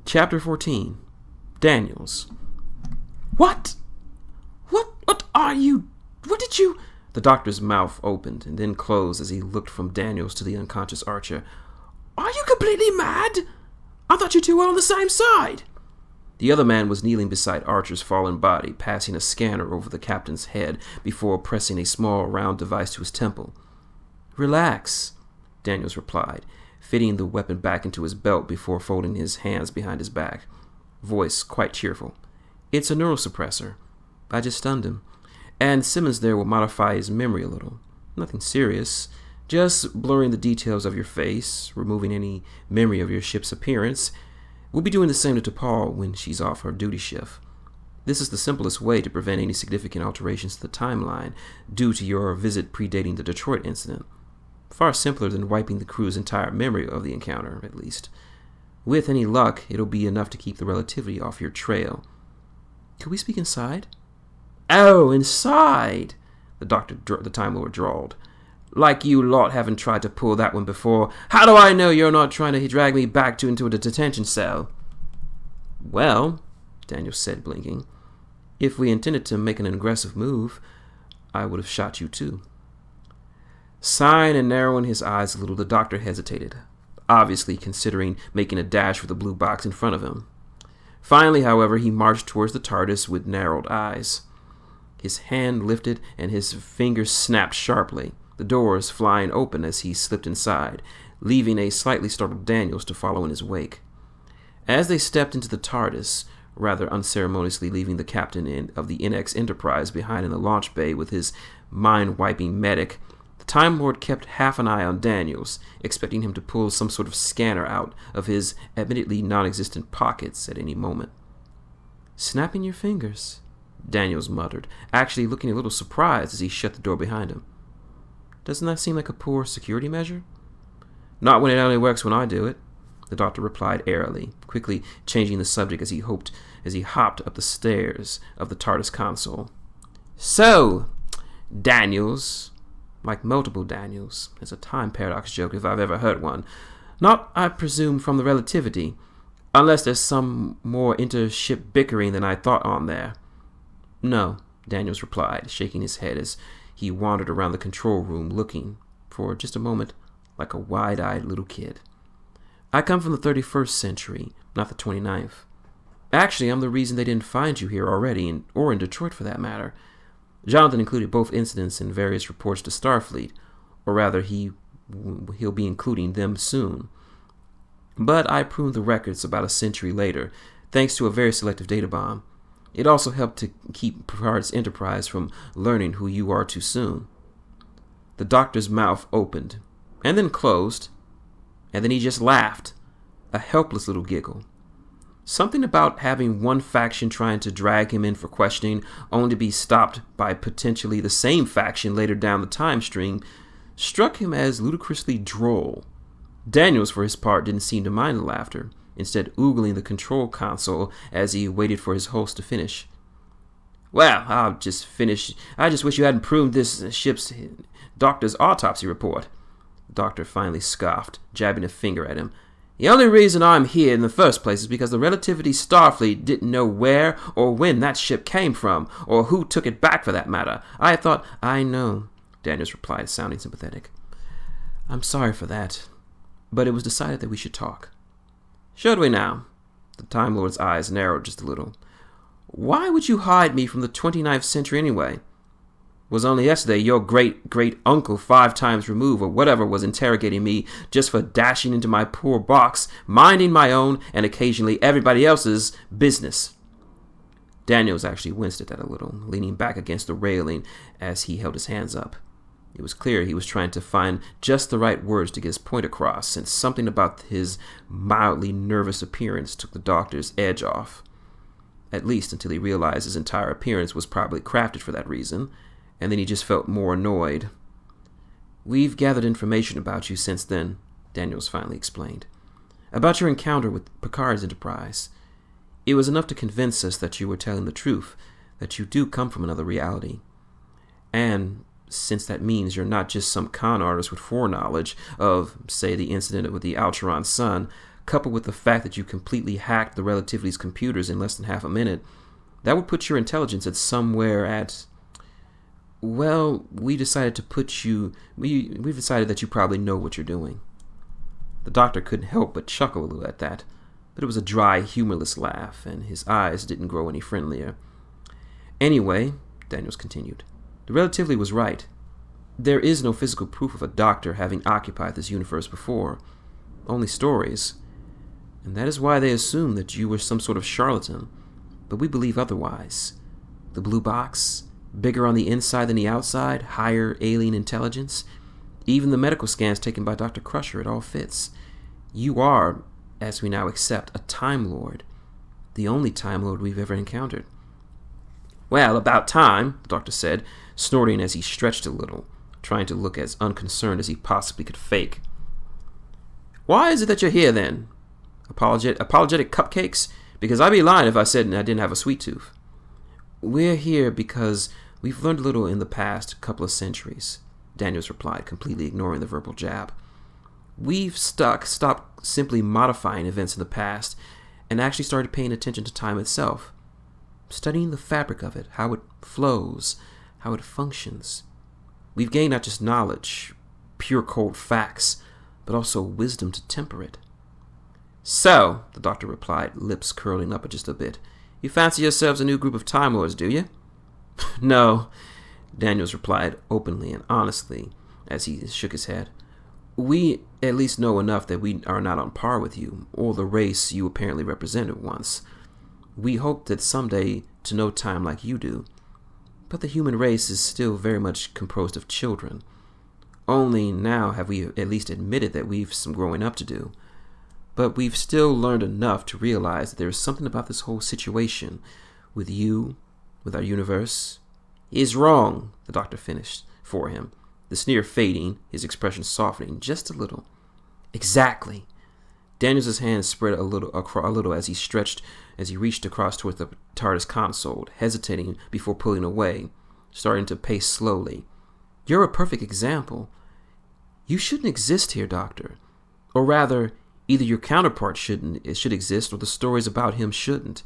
Chapter 14. Daniels. What? What are you? What did you... The doctor's mouth opened and then closed as he looked from Daniels to the unconscious Archer. Are you completely mad? I thought you two were on the same side. The other man was kneeling beside Archer's fallen body, passing a scanner over the captain's head before pressing a small round device to his temple. Relax, Daniels replied, fitting the weapon back into his belt before folding his hands behind his back. Voice quite cheerful. It's a neurosuppressor. I just stunned him. And Simmons there will modify his memory a little. Nothing serious. Just blurring the details of your face, removing any memory of your ship's appearance. We'll be doing the same to T'Pol when she's off her duty shift. This is the simplest way to prevent any significant alterations to the timeline due to your visit predating the Detroit incident. Far simpler than wiping the crew's entire memory of the encounter, at least. With any luck, it'll be enough to keep the relativity off your trail. Could we speak inside? Oh, inside, the Time Lord drawled. Like you lot haven't tried to pull that one before. How do I know you're not trying to drag me back into a detention cell? Well, Daniel said, blinking, if we intended to make an aggressive move, I would have shot you too. Sighing and narrowing his eyes a little, the doctor hesitated, obviously considering making a dash for the blue box in front of him. Finally, however, he marched towards the TARDIS with narrowed eyes. His hand lifted and his fingers snapped sharply, the doors flying open as he slipped inside, leaving a slightly startled Daniels to follow in his wake. As they stepped into the TARDIS, rather unceremoniously leaving the captain of the NX Enterprise behind in the launch bay with his mind-wiping medic, the Time Lord kept half an eye on Daniels, expecting him to pull some sort of scanner out of his admittedly non-existent pockets at any moment. Snapping your fingers, Daniels muttered, actually looking a little surprised as he shut the door behind him. Doesn't that seem like a poor security measure? Not when it only works when I do it, the doctor replied airily, quickly changing the subject as he hopped up the stairs of the TARDIS console. So, Daniels, like multiple Daniels, is a time paradox joke if I've ever heard one. Not, I presume, from the relativity, unless there's some more inter-ship bickering than I thought on there. No, Daniels replied, shaking his head as he wandered around the control room looking, for just a moment, like a wide-eyed little kid. I come from the 31st century, not the 29th. Actually, I'm the reason they didn't find you here already, or in Detroit for that matter. Jonathan included both incidents in various reports to Starfleet, or rather, he'll be including them soon. But I pruned the records about a century later, thanks to a very selective data bomb. It also helped to keep Picard's Enterprise from learning who you are too soon. The doctor's mouth opened, and then closed, and then he just laughed, a helpless little giggle. Something about having one faction trying to drag him in for questioning, only to be stopped by potentially the same faction later down the time stream, struck him as ludicrously droll. Daniels, for his part, didn't seem to mind the laughter, instead oogling the control console as he waited for his host to finish. Well, I just wish you hadn't pruned this ship's doctor's autopsy report. The doctor finally scoffed, jabbing a finger at him. The only reason I'm here in the first place is because the Relativity Starfleet didn't know where or when that ship came from, or who took it back for that matter. I thought, I know, Daniels replied, sounding sympathetic. I'm sorry for that, but it was decided that we should talk. Should we now? The Time Lord's eyes narrowed just a little. Why would you hide me from the 29th century anyway? Was only yesterday your great-great-uncle 5 times removed or whatever was interrogating me just for dashing into my poor box, minding my own and occasionally everybody else's business. Daniels actually winced at that a little, leaning back against the railing as he held his hands up. It was clear he was trying to find just the right words to get his point across, since something about his mildly nervous appearance took the doctor's edge off. At least until he realized his entire appearance was probably crafted for that reason, and then he just felt more annoyed. We've gathered information about you since then, Daniels finally explained. About your encounter with Picard's Enterprise. It was enough to convince us that you were telling the truth, that you do come from another reality. And since that means you're not just some con artist with foreknowledge of, say, the incident with the Alcheron sun, coupled with the fact that you completely hacked the relativity's computers in less than half a minute, that would put your intelligence at somewhere at... Well, we've decided that you probably know what you're doing. The doctor couldn't help but chuckle a little at that, but it was a dry, humorless laugh, and his eyes didn't grow any friendlier. Anyway, Daniels continued, the relativity was right. There is no physical proof of a doctor having occupied this universe before, only stories, and that is why they assume that you were some sort of charlatan, but we believe otherwise. The blue box, bigger on the inside than the outside, higher alien intelligence, even the medical scans taken by Dr. Crusher, it all fits. You are, as we now accept, a Time Lord, the only Time Lord we've ever encountered. Well, about time, the doctor said, snorting as he stretched a little, trying to look as unconcerned as he possibly could fake. Why is it that you're here, then? Apologetic cupcakes? Because I'd be lying if I said I didn't have a sweet tooth. We're here because we've learned a little in the past couple of centuries, Daniels replied, completely ignoring the verbal jab. We've stopped simply modifying events in the past and actually started paying attention to time itself, studying the fabric of it, how it flows, how it functions. We've gained not just knowledge, pure cold facts, but also wisdom to temper it. So, the doctor replied, lips curling up just a bit, you fancy yourselves a new group of Time Lords, do you? No, Daniels replied openly and honestly as he shook his head. We at least know enough that we are not on par with you, or the race you apparently represented once. We hope that someday to know time like you do, but the human race is still very much composed of children. Only now have we at least admitted that we've some growing up to do. But we've still learned enough to realize that there is something about this whole situation with you, with our universe, is wrong, the doctor finished for him, the sneer fading, his expression softening just a little. Exactly. Daniels' hands spread a little as he reached across towards the TARDIS console, hesitating before pulling away, starting to pace slowly. You're a perfect example. You shouldn't exist here, Doctor. Or rather, either your counterpart should exist, or the stories about him shouldn't.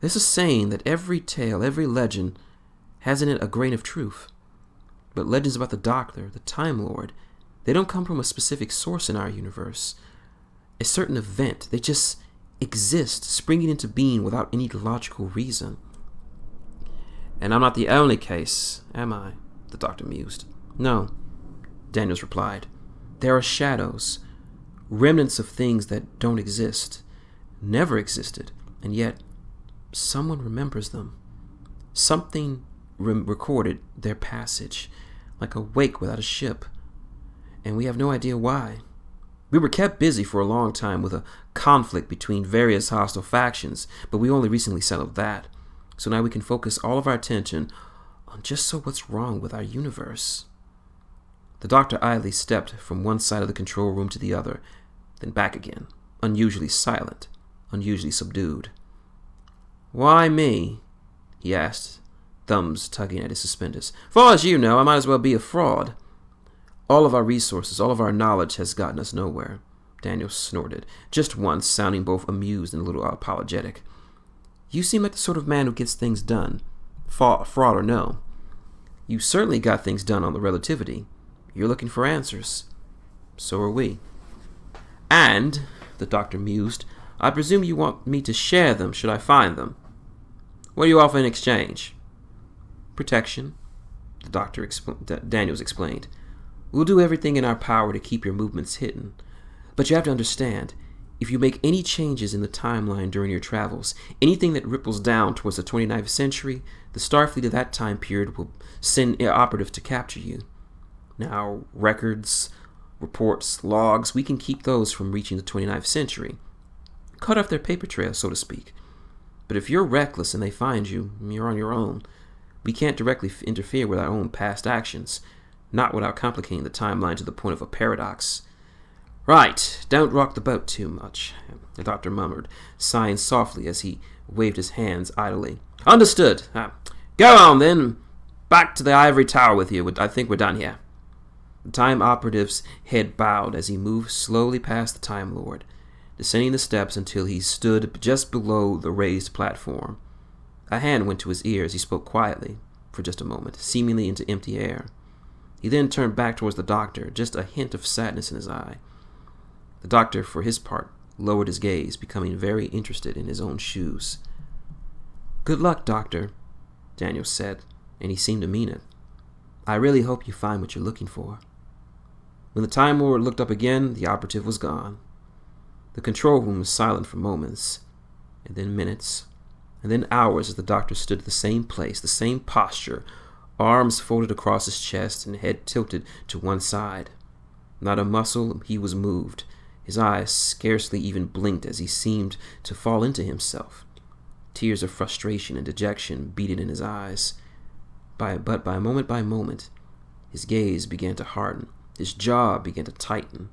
There's a saying that every tale, every legend, has in it a grain of truth. But legends about the Doctor, the Time Lord, they don't come from a specific source in our universe. A certain event, they just exist, springing into being without any logical reason. And I'm not the only case, am I? The doctor mused. No, Daniels replied. There are shadows, remnants of things that don't exist, never existed, and yet someone remembers them. Something recorded their passage, like a wake without a ship, and we have no idea why. We were kept busy for a long time with a conflict between various hostile factions, but we only recently settled that, so now we can focus all of our attention on just what's wrong with our universe. The doctor idly stepped from one side of the control room to the other, then back again, unusually silent, unusually subdued. Why me? He asked, thumbs tugging at his suspenders. Far as you know, I might as well be a fraud. All of our resources, all of our knowledge has gotten us nowhere, Daniel snorted, just once, sounding both amused and a little apologetic. You seem like the sort of man who gets things done, fraud or no. You certainly got things done on the relativity. You're looking for answers. So are we. And, the doctor mused, I presume you want me to share them should I find them. What do you offer in exchange? Protection, Daniels explained. We'll do everything in our power to keep your movements hidden. But you have to understand, if you make any changes in the timeline during your travels, anything that ripples down towards the 29th century, the Starfleet of that time period will send operatives to capture you. Now, records, reports, logs, we can keep those from reaching the 29th century. Cut off their paper trail, so to speak. But if you're reckless and they find you, you're on your own. We can't directly interfere with our own past actions, not without complicating the timeline to the point of a paradox. Right, don't rock the boat too much, the doctor murmured, sighing softly as he waved his hands idly. Understood. Go on, then. Back to the ivory tower with you. I think we're done here. The time operative's head bowed as he moved slowly past the Time Lord. descending the steps until he stood just below the raised platform. A hand went to his ear as he spoke quietly for just a moment, seemingly into empty air. He then turned back towards the doctor, just a hint of sadness in his eye. The doctor, for his part, lowered his gaze, becoming very interested in his own shoes. "Good luck, Doctor," Daniel said, and he seemed to mean it. "I really hope you find what you're looking for." When the Time Lord looked up again, the operative was gone. The control room was silent for moments, and then minutes, and then hours as the doctor stood at the same place, the same posture, arms folded across his chest and head tilted to one side. Not a muscle he was moved. His eyes scarcely even blinked as he seemed to fall into himself. Tears of frustration and dejection beaded in his eyes. But moment by moment, his gaze began to harden, his jaw began to tighten,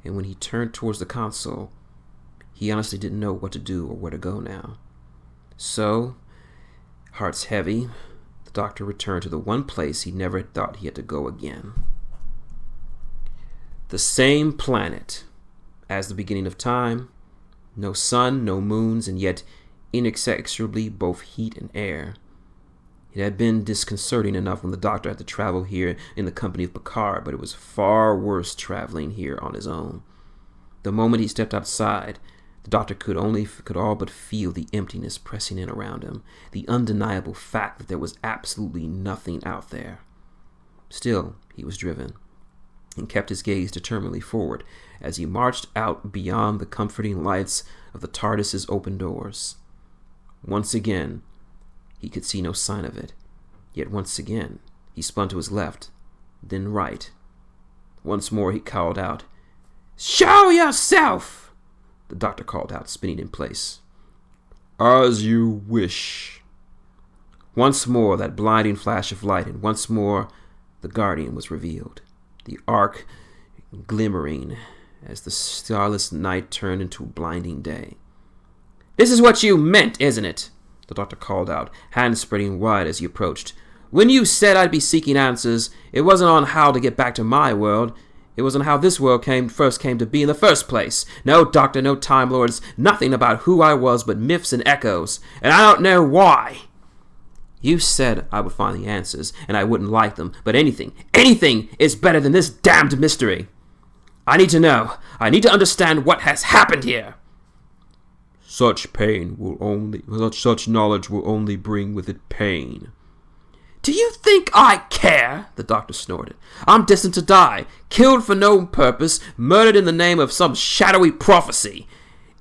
and when he turned towards the console, he honestly didn't know what to do or where to go now. So, hearts heavy, the doctor returned to the one place he never thought he had to go again. The same planet as the beginning of time, no sun, no moons, and yet inexorably both heat and air. It had been disconcerting enough when the doctor had to travel here in the company of Picard, but it was far worse traveling here on his own. The moment he stepped outside, the doctor could all but feel the emptiness pressing in around him, the undeniable fact that there was absolutely nothing out there. Still, he was driven, and kept his gaze determinedly forward as he marched out beyond the comforting lights of the TARDIS's open doors. Once again, he could see no sign of it. Yet once again, he spun to his left, then right. Once more he called out, "Show yourself!" The doctor called out, spinning in place. "As you wish." Once more that blinding flash of light, and once more the Guardian was revealed, the arc glimmering as the starless night turned into blinding day. "This is what you meant, isn't it?" the doctor called out, hands spreading wide as he approached. "When you said I'd be seeking answers, it wasn't on how to get back to my world. It was on how this world first came to be in the first place. No doctor, no Time Lords, nothing about who I was but myths and echoes, and I don't know why. You said I would find the answers, and I wouldn't like them, but anything is better than this damned mystery. I need to know. I need to understand what has happened here." Such knowledge will only bring with it pain." "Do you think I care?" the doctor snorted. "I'm destined to die, killed for no purpose, murdered in the name of some shadowy prophecy.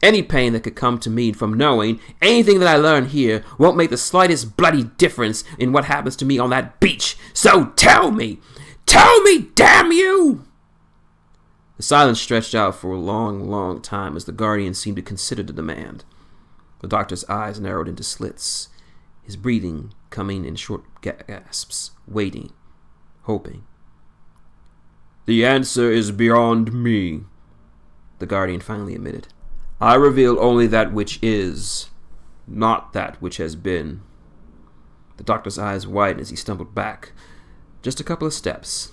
Any pain that could come to me from knowing anything that I learn here won't make the slightest bloody difference in what happens to me on that beach. So tell me, damn you!" The silence stretched out for a long, long time as the Guardian seemed to consider the demand. The doctor's eyes narrowed into slits, his breathing coming in short gasps, waiting, hoping. "The answer is beyond me," the Guardian finally admitted. "I reveal only that which is, not that which has been." The doctor's eyes widened as he stumbled back just a couple of steps,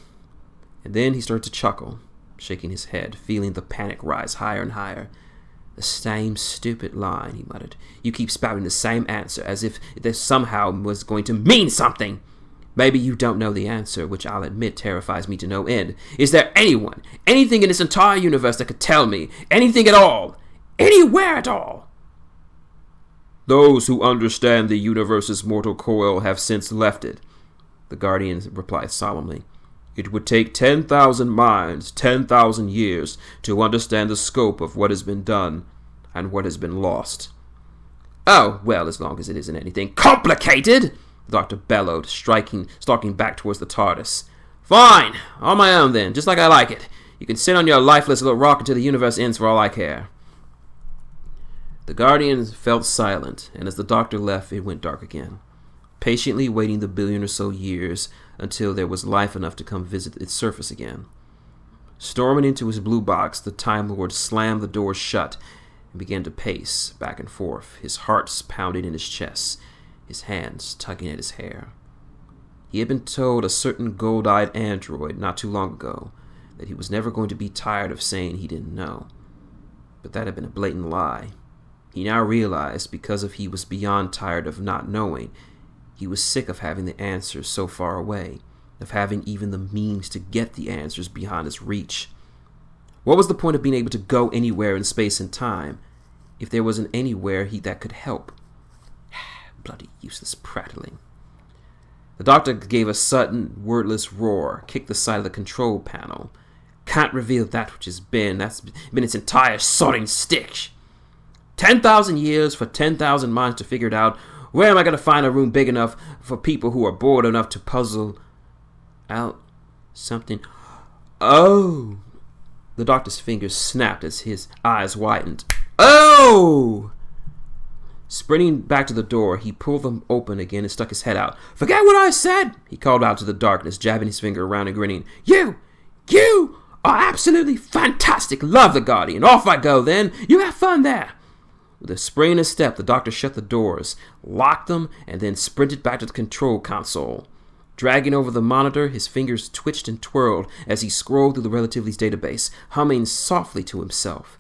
and then he started to chuckle, shaking his head, feeling the panic rise higher and higher. "The same stupid line," he muttered. "You keep spouting the same answer, as if this somehow was going to mean something. Maybe you don't know the answer, which I'll admit terrifies me to no end. Is there anyone, anything in this entire universe that could tell me, anything at all, anywhere at all?" "Those who understand the universe's mortal coil have since left it," the Guardian replied solemnly. "It would take 10,000 minds, 10,000 years to understand the scope of what has been done and what has been lost." "Oh, well, as long as it isn't anything complicated," the doctor bellowed, stalking back towards the TARDIS. "Fine, on my own then, just like I like it. You can sit on your lifeless little rock until the universe ends for all I care." The Guardian felt silent, and as the doctor left, it went dark again, patiently waiting the billion or so years until there was life enough to come visit its surface again. Storming into his blue box, the Time Lord slammed the door shut and began to pace back and forth, his heart pounding in his chest, his hands tugging at his hair. He had been told a certain gold-eyed android not too long ago that he was never going to be tired of saying he didn't know. But that had been a blatant lie. He now realized, because he was beyond tired of not knowing, he was sick of having the answers so far away, of having even the means to get the answers beyond his reach. What was the point of being able to go anywhere in space and time if there wasn't anywhere that could help? Bloody useless prattling. The doctor gave a sudden, wordless roar, kicked the side of the control panel. Can't reveal that which has been. That's been its entire sodding stick. 10,000 years for 10,000 minds to figure it out. Where am I going to find a room big enough for people who are bored enough to puzzle out something? Oh! The doctor's fingers snapped as his eyes widened. Oh! Sprinting back to the door, he pulled them open again and stuck his head out. Forget what I said, he called out to the darkness, jabbing his finger around and grinning. You are absolutely fantastic. Love the Guardian. Off I go then. You have fun there. With a spring and a step, the doctor shut the doors, locked them, and then sprinted back to the control console. Dragging over the monitor, his fingers twitched and twirled as he scrolled through the Relativities database, humming softly to himself.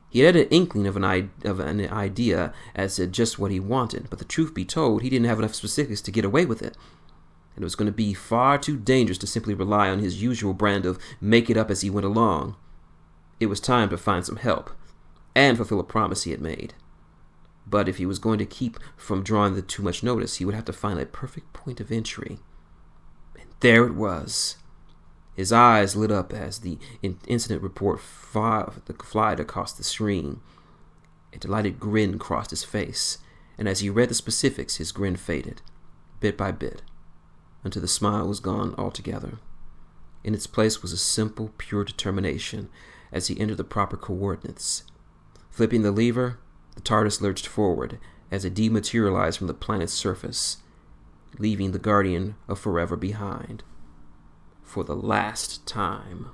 He had an inkling of an idea as to just what he wanted, but the truth be told, he didn't have enough specifics to get away with it. And it was going to be far too dangerous to simply rely on his usual brand of make it up as he went along. It was time to find some help, and fulfill a promise he had made. But if he was going to keep from drawing too much notice, he would have to find a perfect point of entry. And there it was. His eyes lit up as the incident report flied across the screen. A delighted grin crossed his face, and as he read the specifics, his grin faded, bit by bit, until the smile was gone altogether. In its place was a simple, pure determination as he entered the proper coordinates. Flipping the lever, the TARDIS lurched forward as it dematerialized from the planet's surface, leaving the Guardian of Forever behind. For the last time.